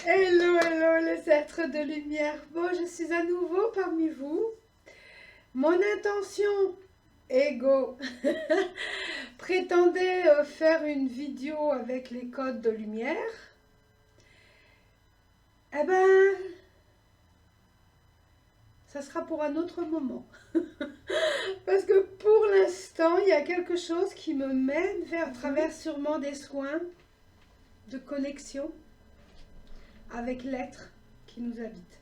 Hello, hello les êtres de lumière. Bon, je suis à nouveau parmi vous. Mon intention, ego, prétendait faire une vidéo avec les codes de lumière. Eh ben, ça sera pour un autre moment. Parce que pour l'instant, il y a quelque chose qui me mène vers, à travers sûrement des soins de connexion avec l'être qui nous habite.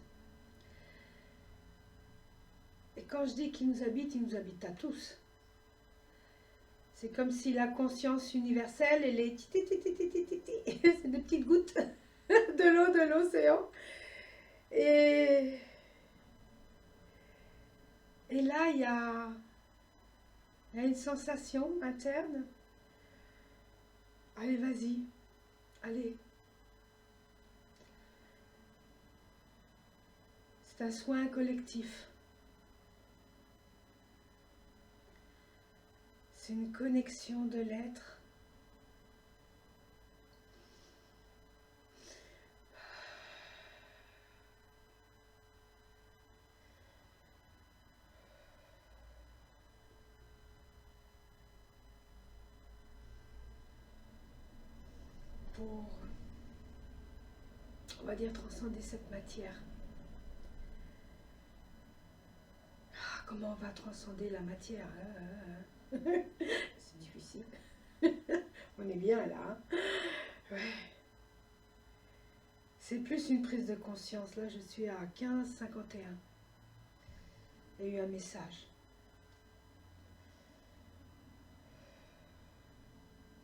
Et quand je dis qu'il nous habite, il nous habite à tous. C'est comme si la conscience universelle, elle est c'est des petites gouttes de l'eau de l'océan. Et, et là, il y a une sensation interne. Allez, vas-y, allez. C'est un soin collectif. C'est une connexion de l'être. Pour, on va dire, transcender cette matière. Ah, comment on va transcender la matière, hein? C'est difficile. On est bien là, hein? Ouais. C'est plus une prise de conscience. Là, je suis à 15,51. Il y a eu un message.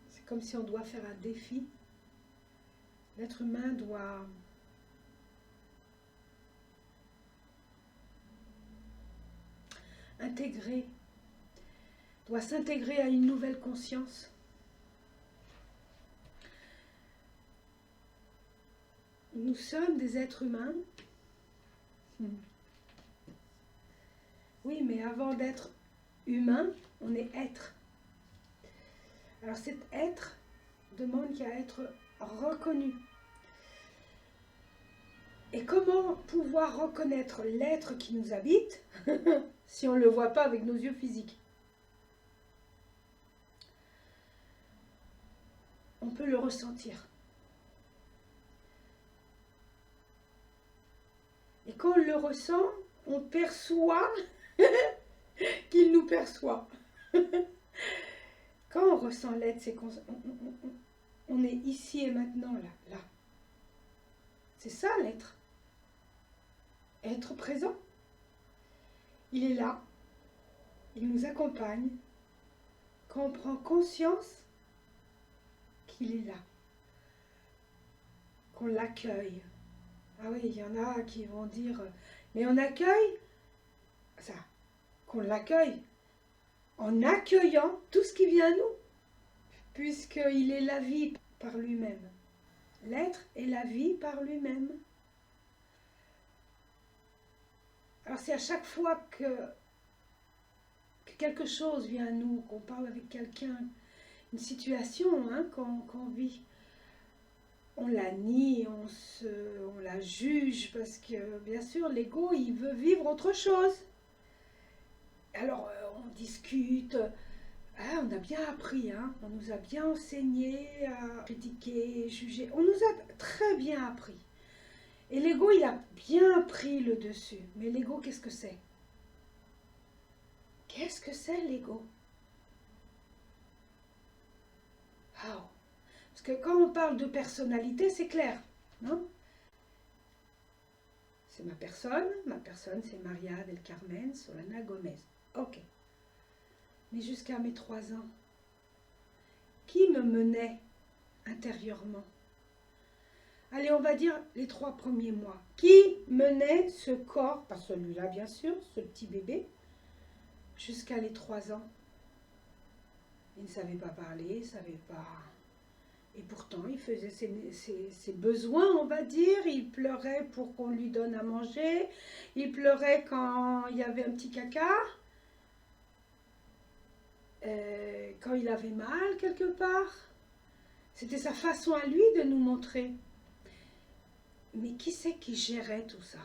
C'est comme si on doit faire un défi. L'être humain doit doit s'intégrer à une nouvelle conscience. Nous sommes des êtres humains. Oui, mais avant d'être humain, on est être. Alors cet être demande qu'à être reconnu. Et comment pouvoir reconnaître l'être qui nous habite si on ne le voit pas avec nos yeux physiques? On peut le ressentir. Et quand on le ressent, on perçoit qu'il nous perçoit. Quand on ressent l'être, c'est qu'on est ici et maintenant, là. C'est ça l'être. Être présent. Il est là. Il nous accompagne. Quand on prend conscience qu'il est là. Qu'on l'accueille. Ah oui, il y en a qui vont dire, mais on accueille ça, qu'on l'accueille en accueillant tout ce qui vient à nous, puisqu'il est la vie par lui-même. L'être est la vie par lui-même. Alors c'est à chaque fois que quelque chose vient à nous, qu'on parle avec quelqu'un, une situation qu'on vit, on la nie, on la juge, parce que bien sûr l'ego il veut vivre autre chose. Alors on discute, on a bien appris, on nous a bien enseigné à critiquer, juger, on nous a très bien appris. Et l'ego il a bien pris le dessus. Mais l'ego qu'est-ce que c'est? Qu'est-ce que c'est l'ego? Wow. Parce que quand on parle de personnalité, c'est clair, non? C'est ma personne c'est Maria del Carmen Solana Gomez. Ok. Mais jusqu'à mes 3 ans, qui me menait intérieurement? Allez, on va dire les 3 premiers mois. Qui menait ce corps, pas celui-là bien sûr, ce petit bébé, jusqu'à les 3 ans? Il ne savait pas parler, il ne savait pas... Et pourtant, il faisait ses besoins, on va dire. Il pleurait pour qu'on lui donne à manger. Il pleurait quand il y avait un petit caca. Quand il avait mal quelque part. C'était sa façon à lui de nous montrer. Mais qui c'est qui gérait tout ça?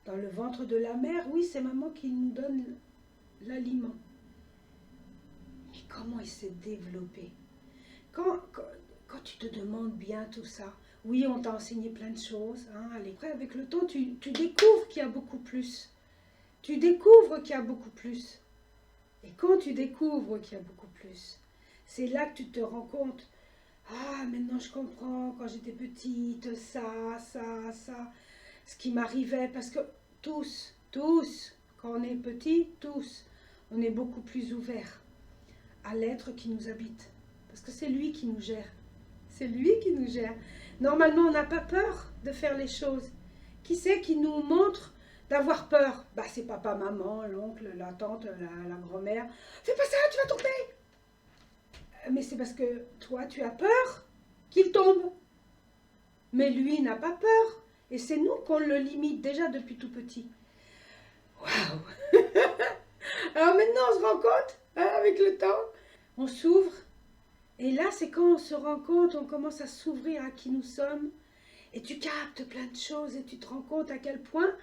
Dans le ventre de la mère, oui, c'est maman qui nous donne l'aliment. Mais comment il s'est développé? Quand tu te demandes bien tout ça, oui, on t'a enseigné plein de choses. Hein, après, avec le temps, tu découvres qu'il y a beaucoup plus. Tu découvres qu'il y a beaucoup plus. Et quand tu découvres qu'il y a beaucoup plus, c'est là que tu te rends compte. Ah, maintenant je comprends, quand j'étais petite, ça, ce qui m'arrivait. Parce que tous, quand on est petit, tous, on est beaucoup plus ouverts à l'être qui nous habite. Parce que c'est lui qui nous gère. C'est lui qui nous gère. Normalement, on n'a pas peur de faire les choses. Qui c'est qui nous montre d'avoir peur? Bah, c'est papa, maman, l'oncle, la tante, la grand-mère. Fais pas ça, tu vas tomber. Mais c'est parce que toi, tu as peur qu'il tombe. Mais lui n'a pas peur. Et c'est nous qu'on le limite déjà depuis tout petit. Waouh. Alors maintenant, on se rend compte, hein, avec le temps, on s'ouvre. Et là, c'est quand on se rend compte, on commence à s'ouvrir à qui nous sommes. Et tu captes plein de choses et tu te rends compte à quel point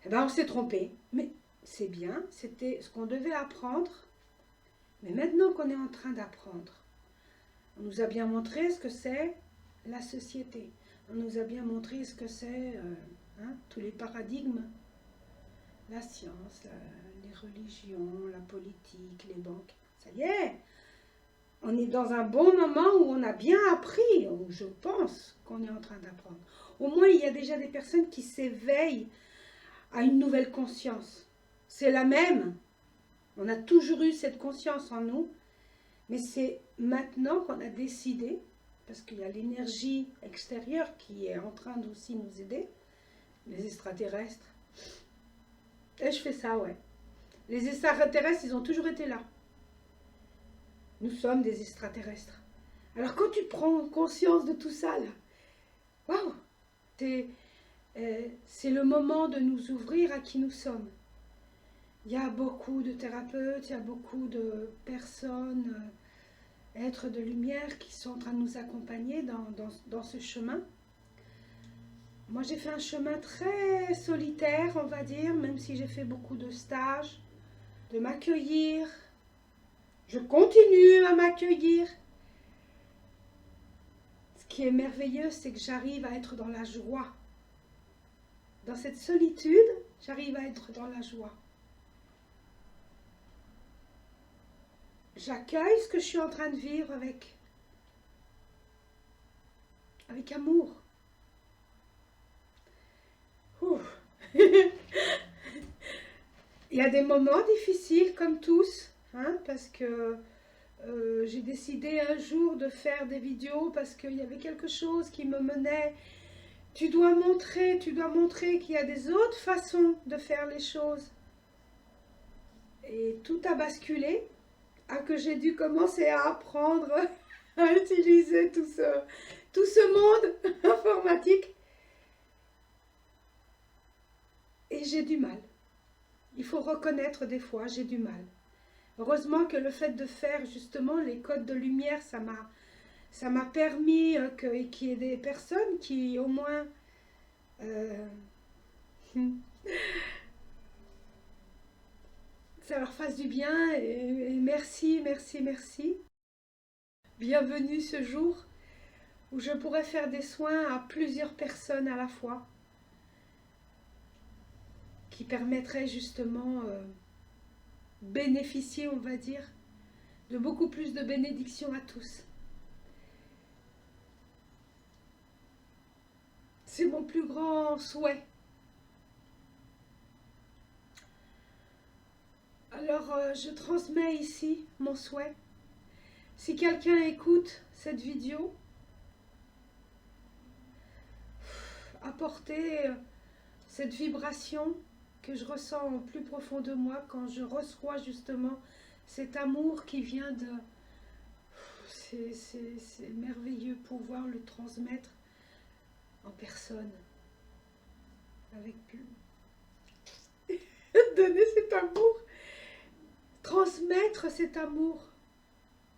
eh ben, on s'est trompé. Mais c'est bien, c'était ce qu'on devait apprendre. Mais maintenant qu'on est en train d'apprendre, on nous a bien montré ce que c'est la société. On nous a bien montré ce que c'est tous les paradigmes. La science, les religions, la politique, les banques. Ça y est, on est dans un bon moment où on a bien appris, où je pense qu'on est en train d'apprendre. Au moins, il y a déjà des personnes qui s'éveillent à une nouvelle conscience. C'est la même. On a toujours eu cette conscience en nous, mais c'est maintenant qu'on a décidé, parce qu'il y a l'énergie extérieure qui est en train d'aussi nous aider, les extraterrestres. Et je fais ça, ouais. Les extraterrestres, ils ont toujours été là. Nous sommes des extraterrestres. Alors quand tu prends conscience de tout ça, là, waouh, c'est le moment de nous ouvrir à qui nous sommes. Il y a beaucoup de thérapeutes, il y a beaucoup de personnes, êtres de lumière qui sont en train de nous accompagner dans ce chemin. Moi, j'ai fait un chemin très solitaire, on va dire, même si j'ai fait beaucoup de stages, de m'accueillir. Je continue à m'accueillir. Ce qui est merveilleux, c'est que j'arrive à être dans la joie. Dans cette solitude, j'arrive à être dans la joie. J'accueille ce que je suis en train de vivre avec amour. Il y a des moments difficiles comme tous, hein, parce que j'ai décidé un jour de faire des vidéos parce qu'il y avait quelque chose qui me menait. Tu dois montrer qu'il y a des autres façons de faire les choses. Et tout a basculé, à que j'ai dû commencer à apprendre à utiliser tout ce monde informatique. Et j'ai du mal. Il faut reconnaître des fois, j'ai du mal. Heureusement que le fait de faire justement les codes de lumière, ça m'a permis qu'il y ait des personnes qui au moins ça leur fasse du bien et merci. Bienvenue ce jour où je pourrais faire des soins à plusieurs personnes à la fois qui permettraient justement bénéficier, on va dire, de beaucoup plus de bénédictions à tous. C'est mon plus grand souhait. Alors, je transmets ici mon souhait. Si quelqu'un écoute cette vidéo, apporter cette vibration que je ressens au plus profond de moi quand je reçois justement cet amour qui vient de... C'est merveilleux pouvoir le transmettre en personne. Avec donner cet amour. Transmettre cet amour.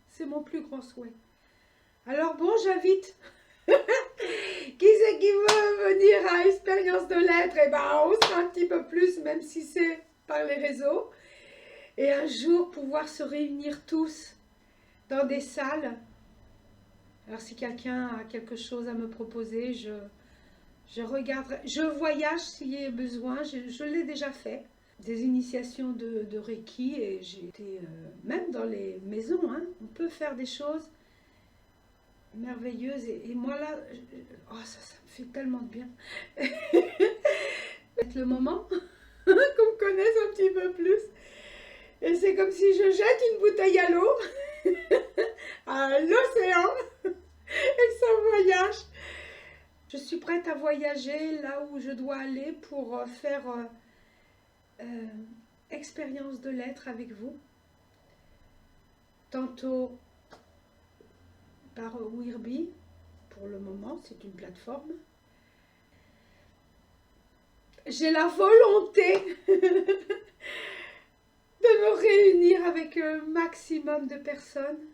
C'est mon plus grand souhait. Alors bon, j'invite qui venir à Expérience de l'être, et ben on sera un petit peu plus, même si c'est par les réseaux. Et un jour, pouvoir se réunir tous dans des salles. Alors si quelqu'un a quelque chose à me proposer, je regarderai. Je voyage s'il y a besoin, je l'ai déjà fait. Des initiations de Reiki, et j'ai été même dans les maisons, hein, on peut faire des choses merveilleuses. Et moi là, oh, ça me fait tellement de bien. Le moment qu'on me connaisse un petit peu plus. Et c'est comme si je jette une bouteille à l'eau, à l'océan, et ça voyage. Je suis prête à voyager là où je dois aller pour faire expérience de l'être avec vous. Tantôt par Wirby, pour le moment, c'est une plateforme. J'ai la volonté de me réunir avec un maximum de personnes.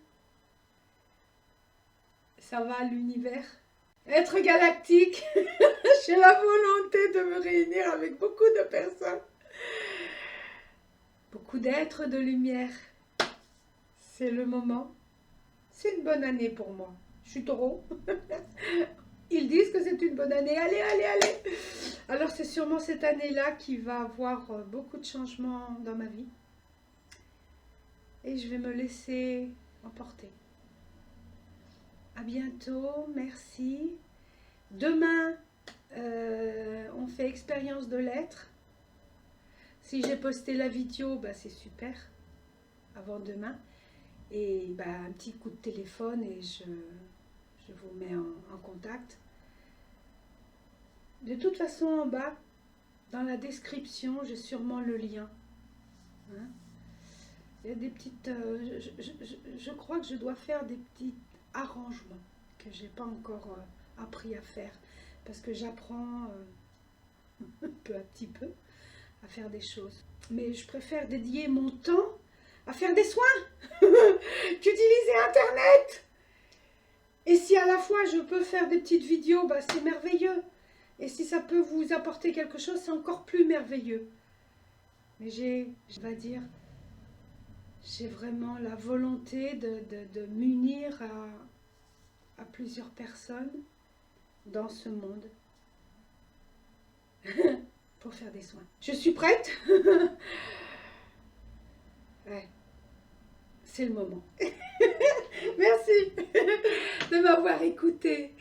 Ça va, l'univers. Être galactique. J'ai la volonté de me réunir avec beaucoup de personnes. Beaucoup d'êtres de lumière. C'est le moment. C'est une bonne année pour moi. Je suis taureau. Ils disent que c'est une bonne année. Allez, allez, allez. Alors c'est sûrement cette année-là qui va avoir beaucoup de changements dans ma vie. Et je vais me laisser emporter. À bientôt. Merci. Demain, on fait expérience de l'être. Si j'ai posté la vidéo, bah, c'est super. Avant demain. Et bah, un petit coup de téléphone et je vous mets en contact. De toute façon, en bas, dans la description, j'ai sûrement le lien. Hein? Il y a des petites... je crois que je dois faire des petits arrangements que je n'ai pas encore appris à faire. Parce que j'apprends peu à petit peu à faire des choses. Mais je préfère dédier mon temps à faire des soins qu'utiliser Internet. Et si à la fois je peux faire des petites vidéos, bah, c'est merveilleux. Et si ça peut vous apporter quelque chose, c'est encore plus merveilleux. Mais j'ai vraiment la volonté de m'unir à plusieurs personnes dans ce monde pour faire des soins. Je suis prête. Ouais, c'est le moment. Merci de m'avoir écouté.